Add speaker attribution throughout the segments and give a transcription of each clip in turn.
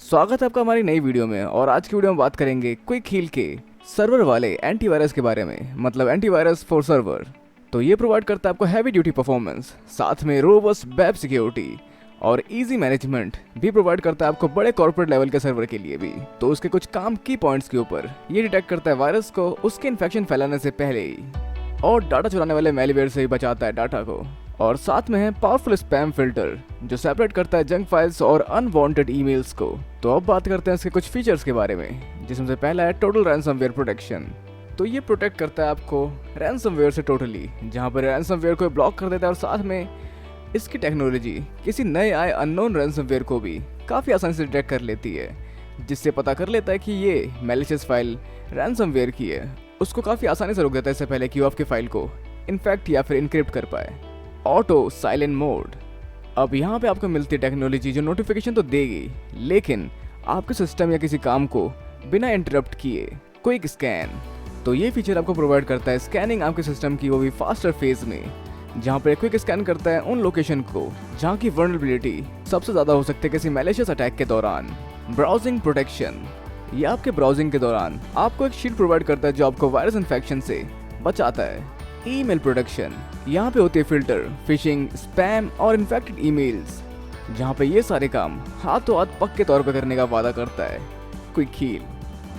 Speaker 1: स्वागत है आपका हमारी नई वीडियो में। और आज की वीडियो में बात करेंगे क्विक हील के सर्वर वाले एंटीवायरस के बारे में, मतलब एंटीवायरस फॉर सर्वर। तो ये प्रोवाइड करता है आपको हैवी ड्यूटी परफॉर्मेंस, साथ में रोबस्ट वेब सिक्योरिटी और इजी मैनेजमेंट भी प्रोवाइड करता है आपको बड़े कॉर्पोरेट लेवल के सर्वर के लिए भी। तो उसके कुछ काम की पॉइंट्स के ऊपर ये डिटेक्ट करता है वायरस को उसके इन्फेक्शन फैलाने से पहले ही, और डाटा चुराने वाले मेलवेयर से ही बचाता है डाटा को। और साथ में है पावरफुल स्पैम फिल्टर जो सेपरेट करता है जंक फाइल्स और अनवांटेड ईमेल्स को। तो अब बात करते हैं इसके कुछ फीचर्स के बारे में, जिसमें से पहला है टोटल रैंसमवेयर प्रोटेक्शन। तो ये प्रोटेक्ट करता है आपको रैंसमवेयर से टोटली, जहां पर रैंसमवेयर को ब्लॉक कर देता है। और साथ में इसकी टेक्नोलॉजी किसी नए आए अननोन रैंसमवेयर को भी काफ़ी आसानी से डिटेक्ट कर लेती है, जिससे पता कर लेता है कि ये मैलिशियस फाइल रैंसमवेयर की है। उसको काफ़ी आसानी से रोक देता है इससे पहले कि वो आपकी फाइल को इन्फेक्ट या फिर इनक्रिप्ट कर पाए। Auto silent mode. अब यहाँ पे आपको मिलती है टेक्नोलॉजी जो नोटिफिकेशन तो देगी, लेकिन आपके सिस्टम या किसी काम को बिना इंटरप्ट किए क्विक स्कैन। तो ये फीचर आपको प्रोवाइड करता है स्कैनिंग आपके सिस्टम की, वो भी फास्टर फेज में, जहाँ पर क्विक स्कैन करता है उन लोकेशन को जहाँ की वल्नरेबिलिटी सबसे ज़्यादा हो सकती है किसी मैलिशियस अटैक के दौरान। Browsing protection. ये आपके ब्राउजिंग के दौरान आपको एक शीट प्रोवाइड करता है जो आपको वायरस इन्फेक्शन से बचाता है। Email protection. यहाँ पे होती है फिल्टर, फिशिंग, स्पैम और इन्फेक्टेड ईमेल्स, जहाँ पे ये सारे काम हाथों हाथ पक्के तौर पे करने का वादा करता है क्विक हील।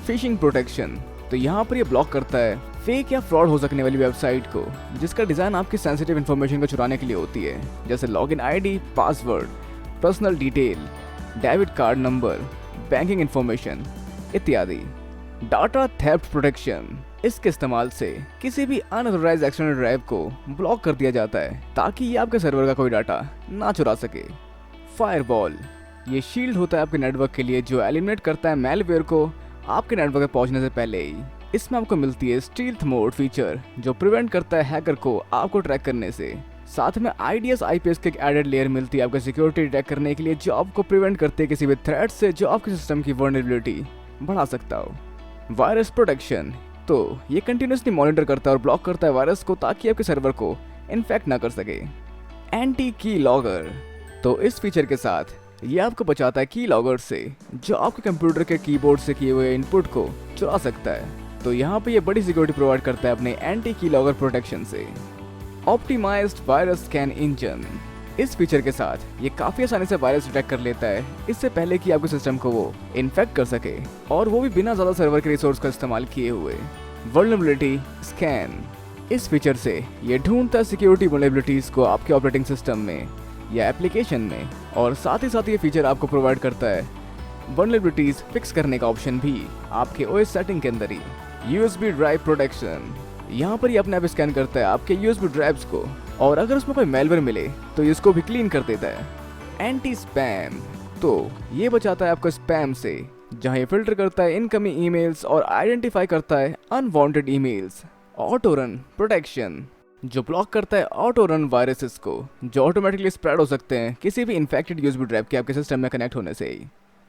Speaker 1: Fishing protection. तो यहाँ पर ये ब्लॉक करता है फेक या फ्रॉड हो सकने वाली वेबसाइट को, जिसका डिज़ाइन आपकी सेंसिटिव इन्फॉर्मेशन को चुराने के लिए होती है, जैसे login ID, password, personal detail, debit card number, banking information इत्यादि। Data theft protection. इसके इस्तेमाल से किसी भी अनऑथराइज्ड एक्सटर्नल ड्राइव को ब्लॉक कर दिया जाता है ताकि ये आपके सर्वर का कोई डाटा ना चुरा सके। फायरवॉल। ये शील्ड होता है आपके नेटवर्क के लिए जो एलिमिनेट करता है मैलवेयर को आपके नेटवर्क पे पहुंचने से पहले ही। इसमें आपको मिलती है स्टील्थ मोड फीचर जो प्रिवेंट करता है हैकर को आपको ट्रैक करने से। साथ में IDS IPS की एक एडेड लेयर मिलती है आपको सिक्योरिटी डिटेक्ट करने के लिए, जो आपको प्रिवेंट करती है किसी भी थ्रेट से जो आपके सिस्टम की वल्नरेबिलिटी बढ़ा सकता हो। Virus protection. तो ये कंटिन्यूसली मॉनिटर करता है और ब्लॉक करता है वायरस को ताकि आपके सर्वर को इन्फेक्ट ना कर सके। Anti key logger. तो इस फीचर के साथ ये आपको बचाता है की लॉगर से जो आपके कंप्यूटर के कीबोर्ड से किए हुए इनपुट को चुरा सकता है। तो यहाँ पे ये बड़ी सिक्योरिटी प्रोवाइड करता है अपने एंटी की लॉगर प्रोटेक्शन से। Optimized virus scan engine. इस फीचर के साथ ये काफ़ी आसानी से वायरस डिटेक्ट कर लेता है इससे पहले कि आपके सिस्टम को वो इन्फेक्ट कर सके, और वो भी बिना ज़्यादा सर्वर के रिसोर्स का इस्तेमाल किए हुए। Vulnerability scan. इस फीचर से ये ढूंढता है सिक्योरिटी वल्नरेबिलिटीज़ को आपके ऑपरेटिंग सिस्टम में या एप्लीकेशन में, और साथ ही ये फीचर आपको प्रोवाइड करता है वल्नरेबिलिटीज़ फिक्स करने का ऑप्शन भी आपके OS सेटिंग के अंदर ही। USB drive protection. यहाँ पर ये अपने आप स्कैन करता है आपके USB ड्राइव्स को, और अगर उसमें कोई मेलवेयर मिले तो ये इसको भी क्लीन कर देता है। Anti spam. तो ये बचाता है आपको स्पैम से, जहाँ ये फिल्टर करता है इनकमिंग ईमेल्स और आइडेंटिफाई करता है unwanted emails. Auto run protection. जो ब्लॉक करता है ऑटो रन वायरसेस को जो ऑटोमेटिकली स्प्रेड हो सकते हैं किसी भी इन्फेक्टेड USB ड्राइव के आपके सिस्टम में कनेक्ट होने से ही।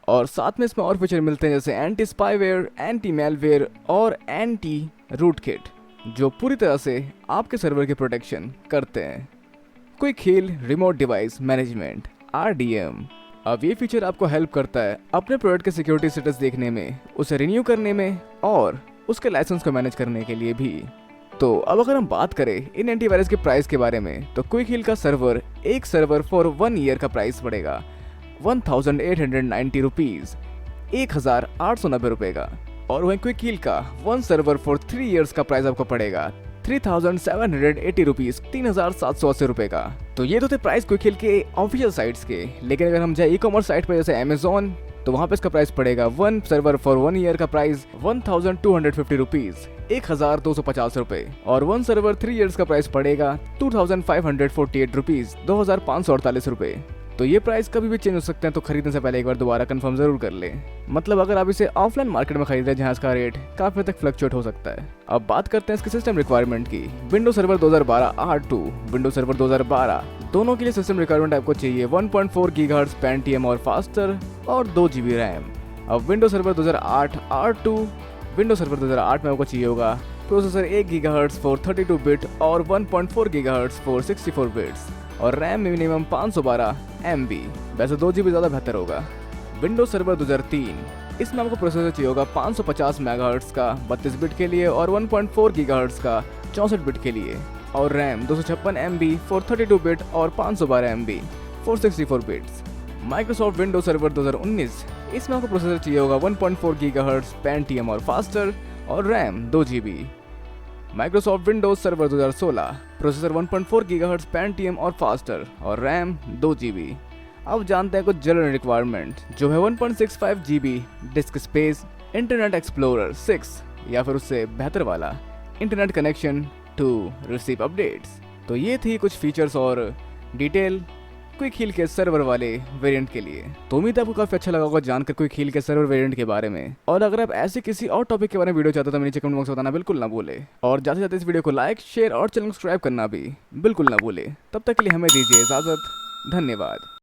Speaker 1: और साथ में इसमें और फीचर मिलते हैं जैसे एंटी स्पाईवेयर, एंटी मेलवेयर और एंटी रूट किट, जो पूरी तरह से आपके सर्वर की प्रोटेक्शन करते हैं। Quick Heal remote device management RDM। अब ये फीचर आपको हेल्प करता है अपने प्रोडक्ट के सिक्योरिटी स्टेटस देखने में, उसे रिन्यू करने में और उसके लाइसेंस को मैनेज करने के लिए भी। तो अब अगर हम बात करें इन एंटीवायरस के प्राइस के बारे में, तो क्विक हील का सर्वर एक सर्वर फॉर 1 ईयर का प्राइस पड़ेगा 1890 रुपीज़, 1890 रुपये का। और वहीं क्विक हील का 1 सर्वर फॉर 3 ईयर्स का प्राइस आपको पड़ेगा 3780 रुपीज़, 3780 रुपये का। तो ये तो थे प्राइस क्विक हील के ऑफिशियल साइट्स के, लेकिन अगर हम जाए ई-कॉमर्स साइट पे जैसे अमेजोन, तो वहाँ पे इसका प्राइस पड़ेगा 1 सर्वर फॉर 1 ईयर का प्राइस 1250 रुपीज़, 1250 रुपये। और 1 सर्वर 3 ईयर्स का प्राइस पड़ेगा 2548 रुपीज़, 2548 रुपये। तो ये प्राइस कभी भी चेंज हो सकते हैं, तो खरीदने से पहले एक बार दोबारा कंफर्म जरूर कर लें। मतलब अगर आप इसे ऑफलाइन मार्केट में खरीद रहे हैं जहाँ इसका रेट काफी तक फ्लक्चुएट हो सकता है। अब बात करते हैं इसके सिस्टम रिक्वायरमेंट की। Windows server 2012 R2, Windows server 2012 दोनों के लिए सिस्टम रिक्वायरमेंट आपको चाहिए 1.4 GHz पेंटियम और फास्टर और 2 GB रैम। अब Windows server 2008 R2, Windows server 2008 में आपको चाहिए होगा प्रोसेसर 1 GHz फॉर 32 बिट और 1.4 GHz फॉर 64 बिट्स, और रैम मिनिमम 512 MB। वैसे 2 GB ज़्यादा बेहतर होगा। विंडोज सर्वर 2003, इसमें आपको प्रोसेसर चाहिए होगा 550 मेगाहर्ट्ज का 32 बिट के लिए और 1.4 गीगाहर्ट्ज का 64 बिट के लिए, और रैम 256 MB फॉर 32 बिट और 512 MB for 64 bits. Microsoft Windows server 2019, इसमें आपको प्रोसेसर चाहिए होगा 1.4 गीगाहर्ट्ज पेंटियम और फास्टर और RAM 2 GB। Microsoft Windows server 2016, processor 1.4 gigahertz Pentium और फास्टर और रैम 2 GB। अब जानते हैं कुछ जनरल रिक्वायरमेंट, जो है 1.65 GB disk space, Internet Explorer 6 या फिर उससे बेहतर वाला internet connection to receive updates. तो ये थी कुछ फीचर्स और डिटेल क्विक हील के सर्वर वाले वेरिएंट के लिए। तो उम्मीद है आपको काफी अच्छा लगा होगा जानकर क्विक हील के सर्वर वेरिएंट के बारे में। और अगर आप ऐसे किसी और टॉपिक के बारे में वीडियो चाहते हो तो नीचे कमेंट बॉक्स में बताना बिल्कुल ना भूले, और जाते जाते इस वीडियो को लाइक, शेयर और चैनल को सब्सक्राइब करना भी बिल्कुल ना भूले। तब तक के लिए हमें दीजिए इजाजत, धन्यवाद।